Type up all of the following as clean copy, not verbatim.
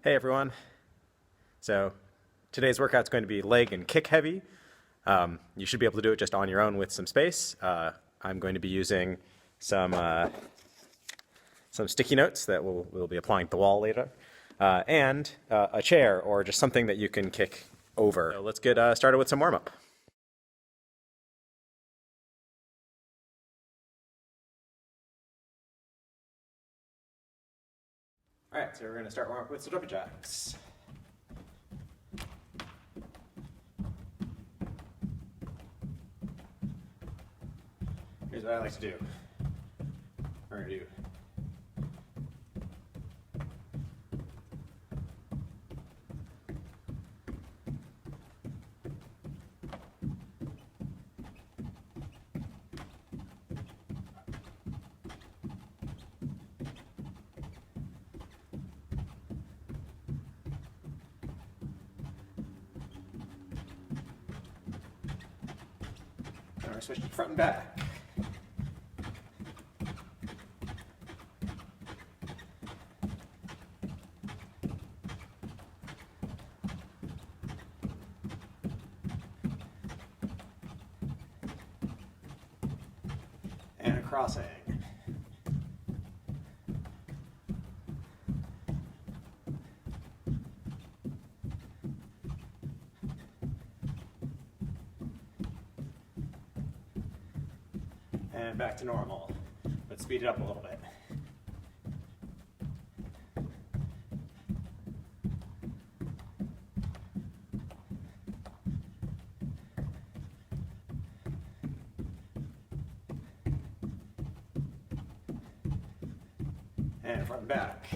Hey everyone. So today's workout's going to be leg and kick heavy. You should be able to do it just on your own with some space. I'm going to be using some sticky notes that we'll be applying to the wall later, and a chair or just something that you can kick over. So let's get started with some warm-up. All right, so we're going to start warm up with some jumping jacks. Here's what I like to do. We're going to do Now we're switching front and back. And a crossing. And back to normal, but speed it up a little bit. And front and back.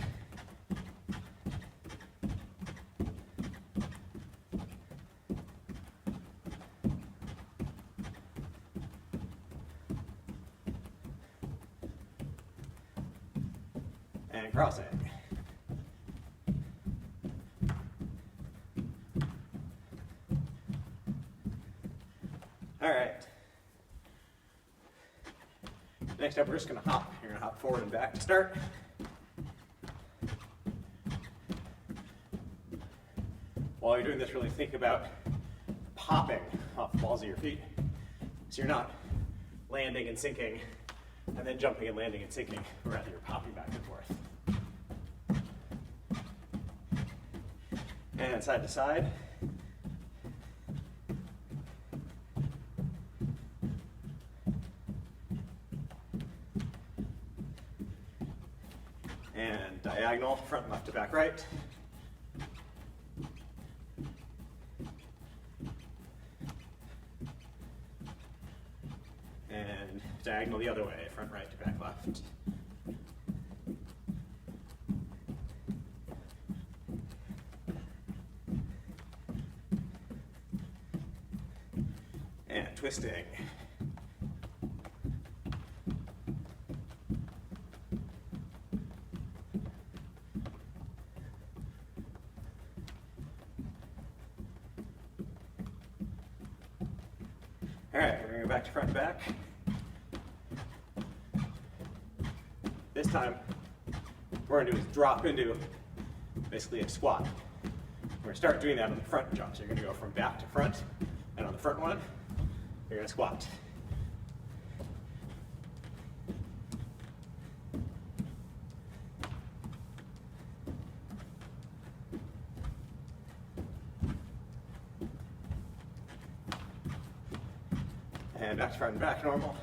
And crossing. All right. Next up, we're just going to hop. You're going to hop forward and back to start. While you're doing this, really think about popping off the balls of your feet. So you're not landing and sinking, and then jumping and landing and sinking, rather you're popping back and forth. And side to side. And diagonal, front left to back right. And diagonal the other way, front right to back left. And twisting. All right, we're going to go back to front and back. This time, what we're going to do is drop into basically a squat. We're going to start doing that on the front jump. So you're going to go from back to front, and on the front one, you're going to squat. And back to front and back, normal.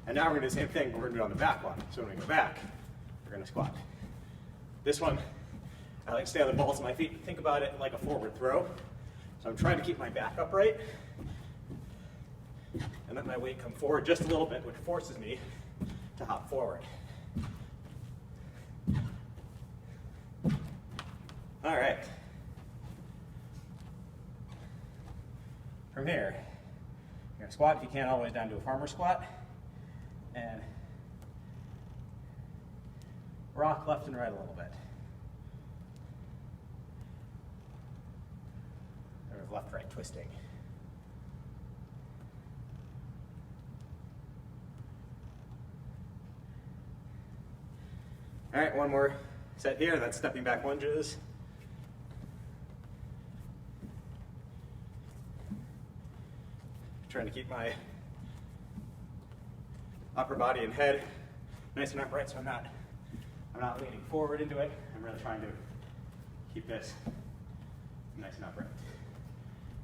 And now we're going to do the same thing, but we're going to do it on the back one. So when we go back, we're going to squat. This one, I like to stay on the balls of my feet. Think about it like a forward throw. So I'm trying to keep my back upright and let my weight come forward just a little bit, which forces me to hop forward. All right. From here, you're gonna squat if you can all the way down to a farmer squat, and rock left and right a little bit. There's left-right twisting. All right, one more set here. That's stepping back lunges. trying to keep my upper body and head nice and upright so I'm not leaning forward into it. I'm really trying to keep this nice and upright.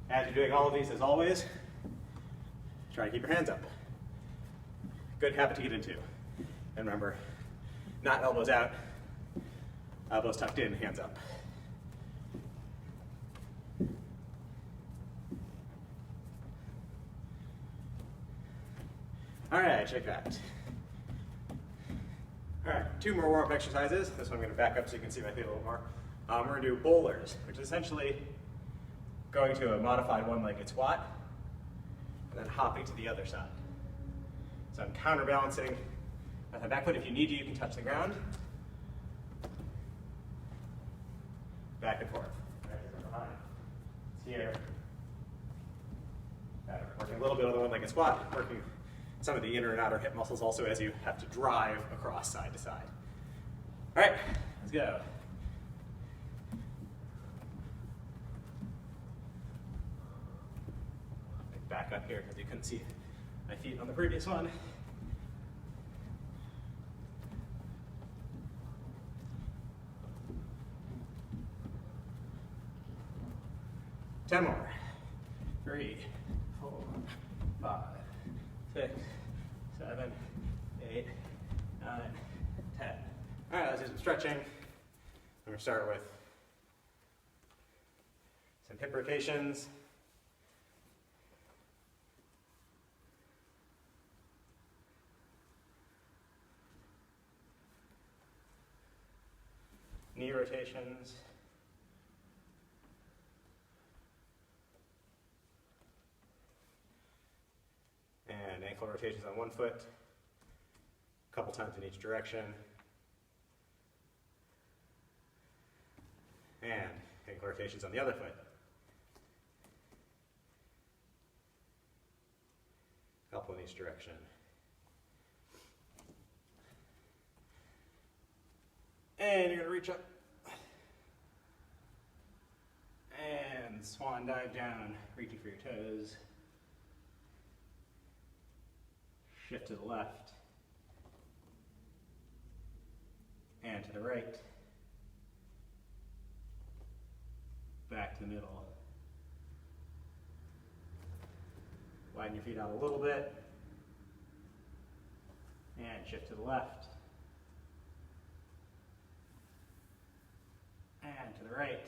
As you're doing all of these, as always, try to keep your hands up. Good habit to get into. And remember, not elbows out, elbows tucked in, hands up. All right, check that. All right, 2 more warm-up exercises. This one I'm going to back up so you can see my feet a little more. We're going to do bowlers, which is essentially going to a modified one-legged squat and then hopping to the other side. So I'm counterbalancing with my back foot. If you need to, you can touch the ground. Back and forth. It's here. Working a little bit on the one-legged squat, working some of the inner and outer hip muscles also as you have to drive across side to side. All right, let's go. Back up here because you couldn't see my feet on the previous one. Ten more. 3, 4, 5, 6, 7, 8, 9, 10. All right, let's do some stretching. I'm going to start with some hip rotations. Knee rotations. And ankle rotations on one foot, a couple times in each direction. And ankle rotations on the other foot. A couple in each direction. And you're going to reach up. And swan dive down, reaching for your toes. Shift to the left. And to the right. Back to the middle. Widen your feet out a little bit. And shift to the left. And to the right.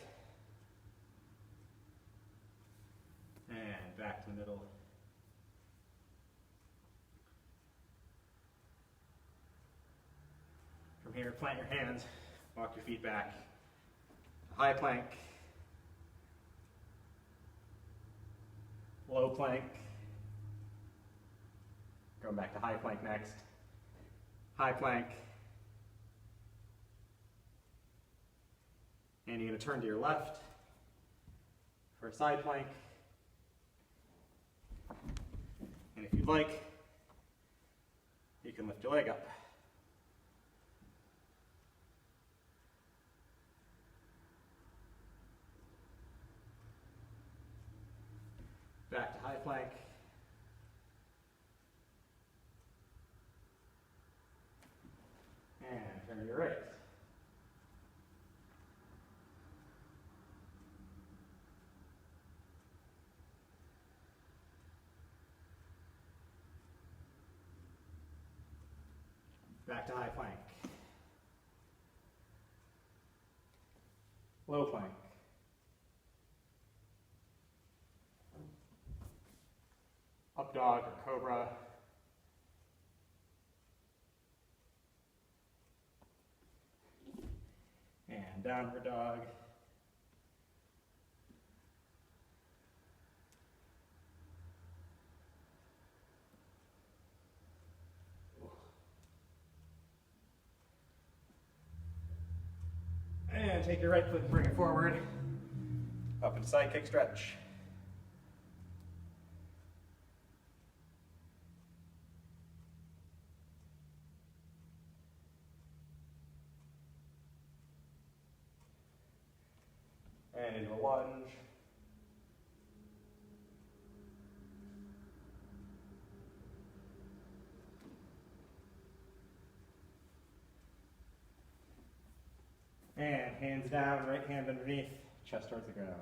And back to the middle. From here, plant your hands, walk your feet back. High plank. Low plank. Going back to high plank next. High plank. And you're going to turn to your left for a side plank. And if you'd like, you can lift your leg up. Back to high plank. And turn to your right. Back to high plank. Low plank. Up dog or cobra. And downward dog. And take your right foot and bring it forward. Up into side kick stretch. And into a lunge. And hands down, right hand underneath, chest towards the ground.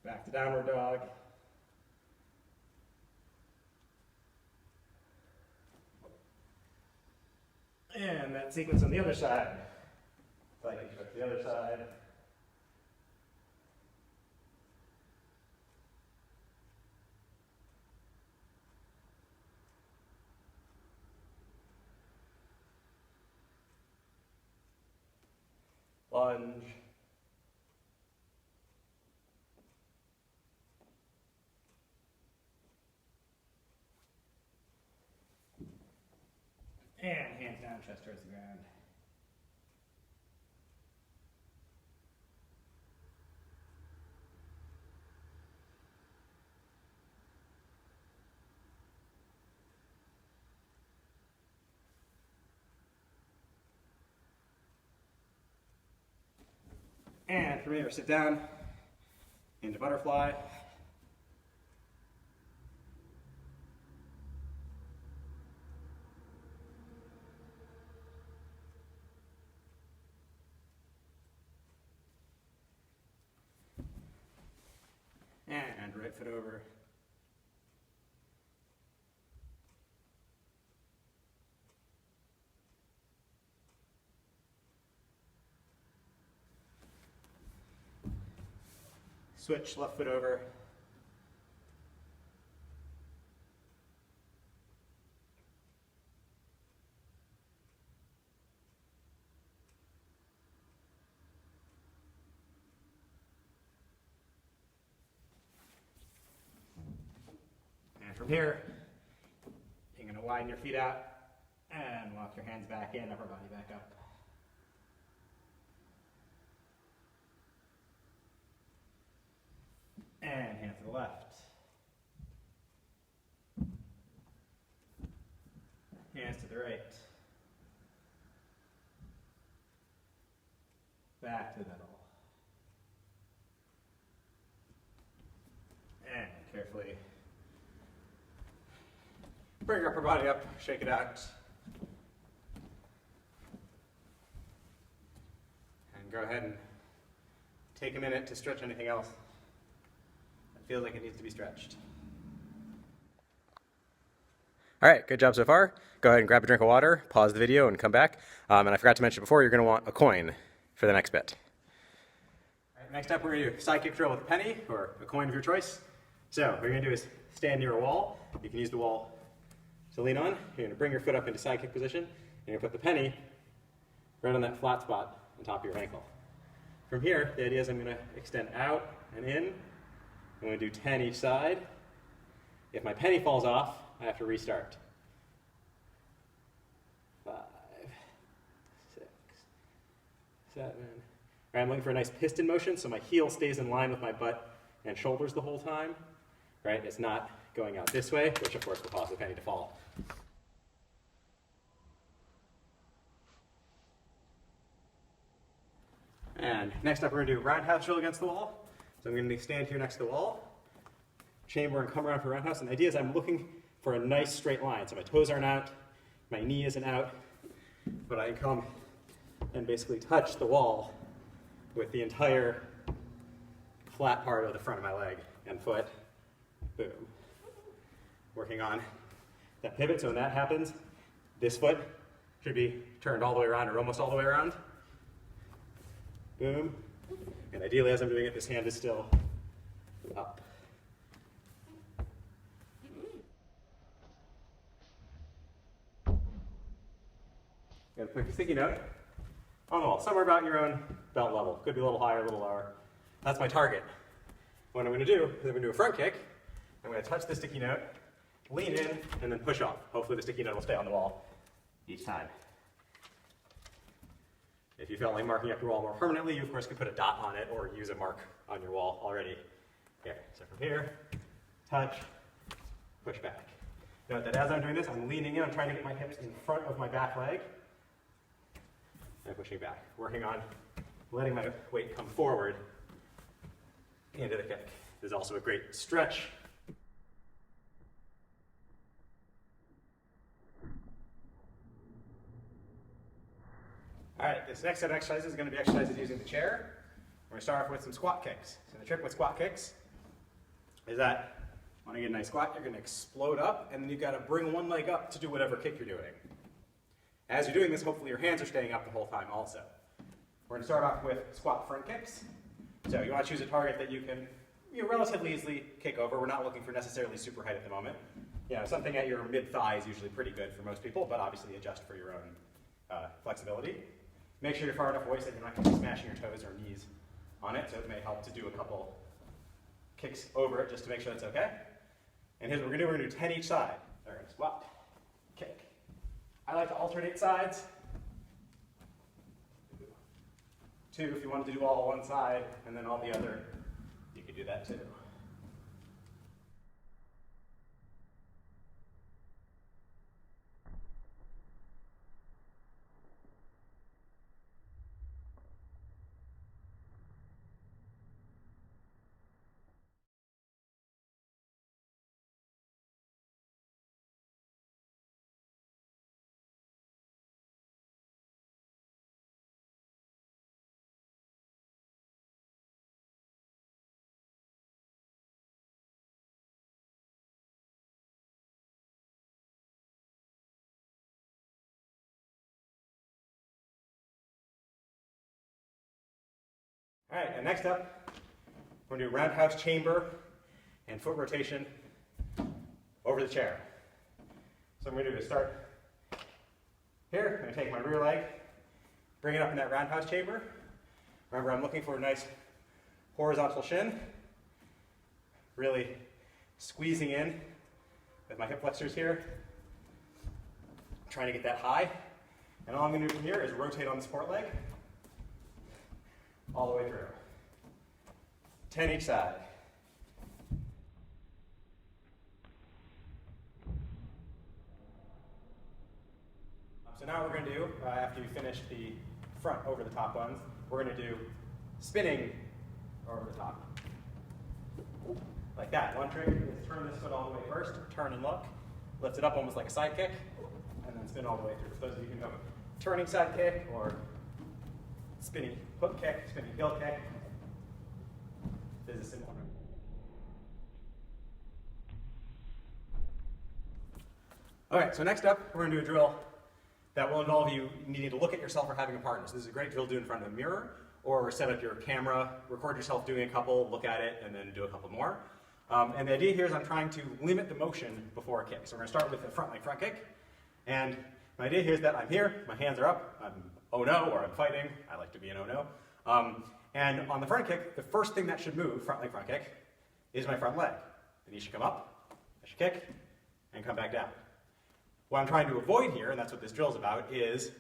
Back to downward dog. And that sequence on the other side. Like the other side. Lunge. And hands down, chest towards the ground. And from here, sit down into butterfly. And right foot over. Switch, left foot over. And from here, you're going to widen your feet out and walk your hands back in, upper body back up. And hand to the left. Hands to the right. Back to the middle. And carefully bring your upper body up, shake it out. And go ahead and take a minute to stretch anything else. Feels like it needs to be stretched. All right, good job so far. Go ahead and grab a drink of water, pause the video, and come back. And I forgot to mention before, you're going to want a coin for the next bit. All right, next up, we're going to do a side kick drill with a penny or a coin of your choice. So what you're going to do is stand near a wall. You can use the wall to lean on. You're going to bring your foot up into side kick position, and you're going to put the penny right on that flat spot on top of your ankle. From here, the idea is I'm going to extend out and in. I'm going to do 10 each side. If my penny falls off, I have to restart. 5, 6, 7. All right, I'm looking for a nice piston motion, so my heel stays in line with my butt and shoulders the whole time. Right? It's not going out this way, which of course will cause the penny to fall. And next up, we're going to do roundhouse drill against the wall. So I'm going to stand here next to the wall, chamber, and come around for roundhouse. And the idea is I'm looking for a nice straight line. So my toes aren't out, my knee isn't out, but I can come and basically touch the wall with the entire flat part of the front of my leg and foot. Boom. Working on that pivot. So when that happens, this foot should be turned all the way around or almost all the way around. Boom. And ideally, as I'm doing it, this hand is still up. And put a sticky note on the wall, somewhere about your own belt level. Could be a little higher, a little lower. That's my target. What I'm going to do is I'm going to do a front kick. I'm going to touch the sticky note, lean in, and then push off. Hopefully the sticky note will stay on the wall each time. If you felt like marking up your wall more permanently, you of course could put a dot on it or use a mark on your wall already. Here. So from here, touch, push back. Note that as I'm doing this, I'm leaning in, I'm trying to get my hips in front of my back leg, and pushing back. Working on letting my weight come forward into the kick. There's also a great stretch. All right, this next set of exercises is going to be exercises using the chair. We're going to start off with some squat kicks. So the trick with squat kicks is that when you get a nice squat, you're going to explode up, and then you've got to bring one leg up to do whatever kick you're doing. As you're doing this, hopefully your hands are staying up the whole time also. We're going to start off with squat front kicks. So you want to choose a target that you can relatively easily kick over. We're not looking for necessarily super height at the moment. Something at your mid-thigh is usually pretty good for most people, but obviously adjust for your own flexibility. Make sure you're far enough away so that you're not going to be smashing your toes or knees on it, so it may help to do a couple kicks over it just to make sure that's okay. And here's what we're going to do. We're going to do 10 each side. We're going to squat, kick. I like to alternate sides. 2 if you wanted to do all one side, and then all the other, you could do that too. All right, and next up, we're going to do roundhouse chamber and foot rotation over the chair. So what I'm going to do is start here. I'm going to take my rear leg, bring it up in that roundhouse chamber. Remember, I'm looking for a nice horizontal shin, really squeezing in with my hip flexors here, trying to get that high. And all I'm going to do from here is rotate on the support leg all the way through. 10 each side. So now what we're going to do, after you finish the front over the top ones, we're going to do spinning over the top. Like that. One trick is turn this foot all the way first, turn and look, lift it up almost like a side kick, and then spin all the way through. For those of you who know turning side kick or spinning hook kick, spinning heel kick, this is similar. All right, so next up, we're going to do a drill that will involve you needing to look at yourself or having a partner. So this is a great drill to do in front of a mirror, or set up your camera, record yourself doing a couple, look at it, and then do a couple more. And the idea here is I'm trying to limit the motion before a kick. So we're going to start with the front leg front kick. And my idea here is that I'm here, my hands are up, I'm oh no, or I'm fighting. I like to be an oh no. And on the front kick, the first thing that should move, front leg front kick, is my front leg. The knee should come up, I should kick, and come back down. What I'm trying to avoid here, and that's what this drill is about, is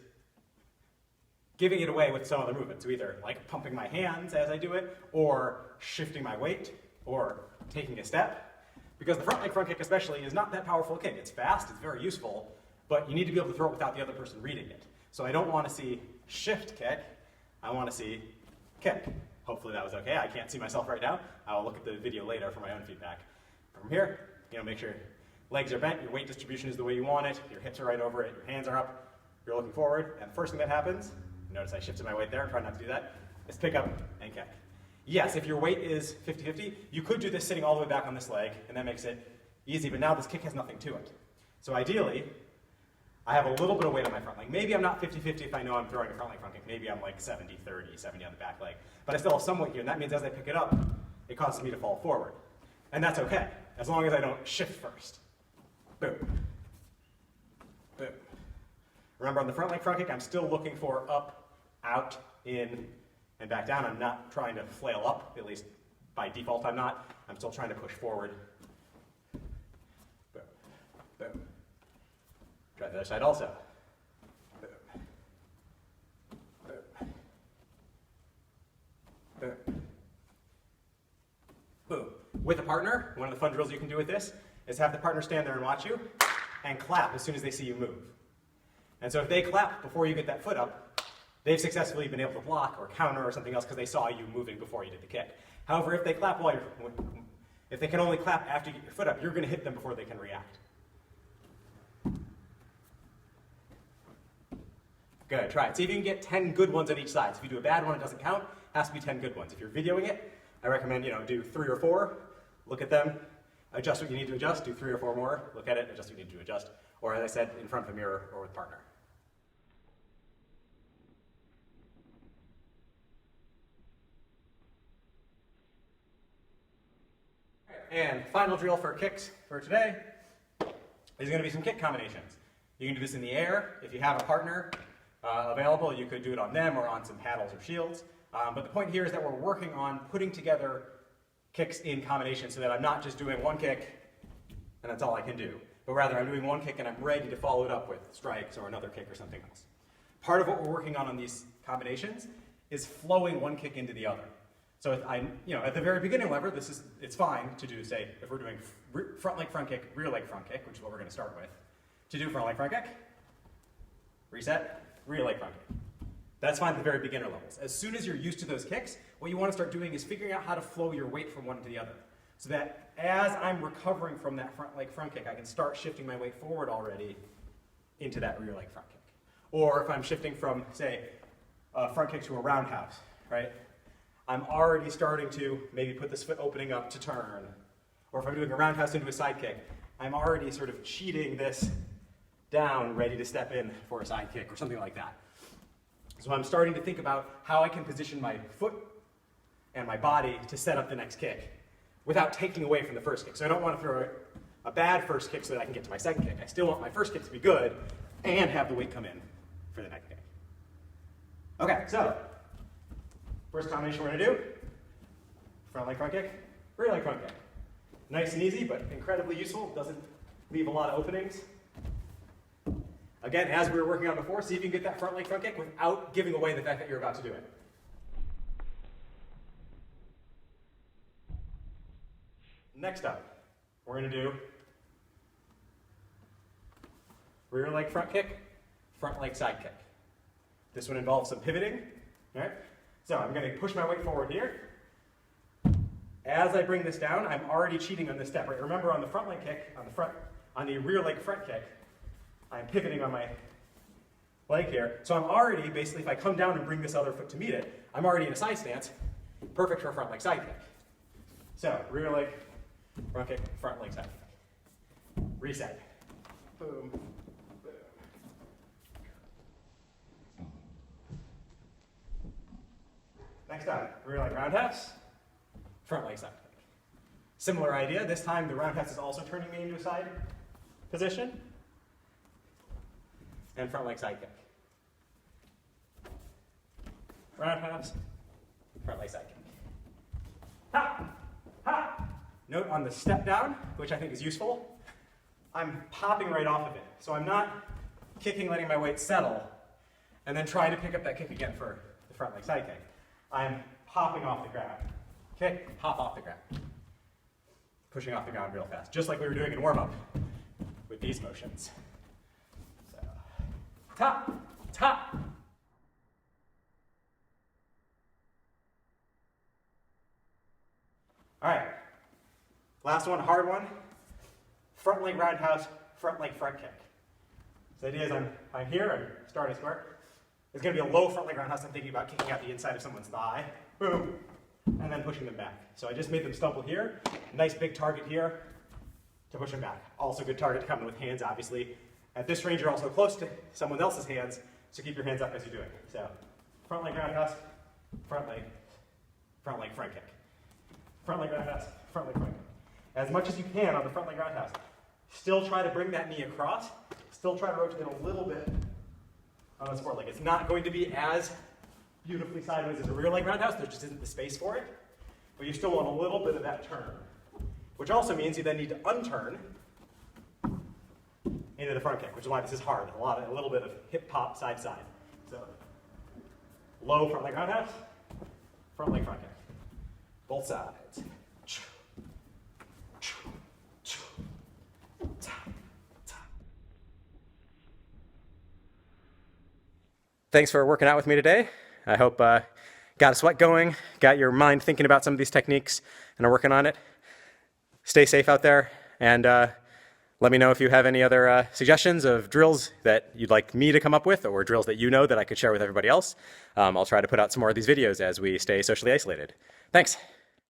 giving it away with some other movement. So either like pumping my hands as I do it, or shifting my weight, or taking a step. Because the front leg front kick especially is not that powerful a kick. It's fast, it's very useful, but you need to be able to throw it without the other person reading it. So I don't want to see shift kick, I want to see kick. Hopefully that was okay. I can't see myself right now. I'll look at the video later for my own feedback. From here, make sure legs are bent, your weight distribution is the way you want it, your hips are right over it, your hands are up, you're looking forward, and the first thing that happens, notice I shifted my weight there, try not to do that, is pick up and kick. Yes, if your weight is 50-50, you could do this sitting all the way back on this leg, and that makes it easy, but now this kick has nothing to it. So ideally, I have a little bit of weight on my front leg. Maybe I'm not 50-50 if I know I'm throwing a front leg front kick. Maybe I'm like 70-30, 70 on the back leg. But I still have some weight here, and that means as I pick it up, it causes me to fall forward. And that's okay, as long as I don't shift first. Boom. Boom. Remember, on the front leg front kick, I'm still looking for up, out, in, and back down. I'm not trying to flail up, at least by default I'm not. I'm still trying to push forward. Boom. Boom. Try the other side also. Boom. Boom. Boom. Boom. With a partner, one of the fun drills you can do with this is have the partner stand there and watch you and clap as soon as they see you move. And so if they clap before you get that foot up, they've successfully been able to block or counter or something else because they saw you moving before you did the kick. However, if they clap if they can only clap after you get your foot up, you're going to hit them before they can react. Good, try it. See if you can get 10 good ones on each side. So if you do a bad one, it doesn't count. It has to be 10 good ones. If you're videoing it, I recommend, do 3 or 4, look at them, adjust what you need to adjust, do 3 or 4 more, look at it, adjust what you need to adjust. Or as I said, in front of a mirror or with a partner. And final drill for kicks for today is going to be some kick combinations. You can do this in the air. If you have a partner available, you could do it on them or on some paddles or shields. But the point here is that we're working on putting together kicks in combination so that I'm not just doing one kick and that's all I can do. But rather I'm doing one kick and I'm ready to follow it up with strikes or another kick or something else. Part of what we're working on these combinations is flowing one kick into the other. So at the very beginning lever, it's fine to do, say, if we're doing front leg front kick, rear leg front kick, which is what we're going to start with. To do front leg front kick, reset, rear leg front kick. That's fine at the very beginner levels. As soon as you're used to those kicks, what you want to start doing is figuring out how to flow your weight from one to the other. So that as I'm recovering from that front leg front kick, I can start shifting my weight forward already into that rear leg front kick. Or if I'm shifting from, say, a front kick to a roundhouse, right? I'm already starting to maybe put this foot opening up to turn. Or if I'm doing a roundhouse into a side kick, I'm already sort of cheating this down, ready to step in for a side kick or something like that. So I'm starting to think about how I can position my foot and my body to set up the next kick without taking away from the first kick. So I don't want to throw a bad first kick so that I can get to my second kick. I still want my first kick to be good and have the weight come in for the next kick. Okay, so first combination we're going to do, front leg front kick, rear leg front kick. Nice and easy, but incredibly useful. Doesn't leave a lot of openings. Again, as we were working on before, see if you can get that front leg front kick without giving away the fact that you're about to do it. Next up, we're going to do rear leg front kick, front leg side kick. This one involves some pivoting. All right? So I'm going to push my weight forward here. As I bring this down, I'm already cheating on this step. Right? Remember, on the front leg kick, on the rear leg front kick, I'm pivoting on my leg here. So I'm already, basically, if I come down and bring this other foot to meet it, I'm already in a side stance, perfect for a front leg side kick. So rear leg, front kick, front leg side kick. Reset. Boom. Boom. Next up, rear leg roundhouse, front leg side kick. Similar idea. This time the roundhouse is also turning me into a side position. And front leg side kick. Roundhouse, front leg side kick. Ha! Ha! Note on the step down, which I think is useful, I'm popping right off of it. So I'm not kicking, letting my weight settle, and then trying to pick up that kick again for the front leg side kick. I'm popping off the ground. Kick, hop off the ground. Pushing off the ground real fast, just like we were doing in warm-up with these motions. So, tap, tap. All right, last one, hard one. Front leg roundhouse, front leg front kick. So the idea is I'm here, I'm starting square. It's going to be a low front leg roundhouse. I'm thinking about kicking out the inside of someone's thigh. Boom. And then pushing them back. So I just made them stumble here. Nice big target here to push them back. Also good target to come in with hands, obviously. At this range, you're also close to someone else's hands, so keep your hands up as you do it. So front leg roundhouse, front leg front kick. Front leg roundhouse, front leg front kick. As much as you can on the front leg roundhouse. Still try to bring that knee across. Still try to rotate a little bit on this forward leg. It's not going to be as beautifully sideways as a rear leg roundhouse. There just isn't the space for it. But you still want a little bit of that turn. Which also means you then need to unturn into the front kick, which is why this is hard. A little bit of hip pop side to side. So low front leg roundhouse, front leg front kick. Both sides. Thanks for working out with me today. I hope got a sweat going, got your mind thinking about some of these techniques, and are working on it. Stay safe out there, and let me know if you have any other suggestions of drills that you'd like me to come up with, or drills that you know that I could share with everybody else. I'll try to put out some more of these videos as we stay socially isolated. Thanks.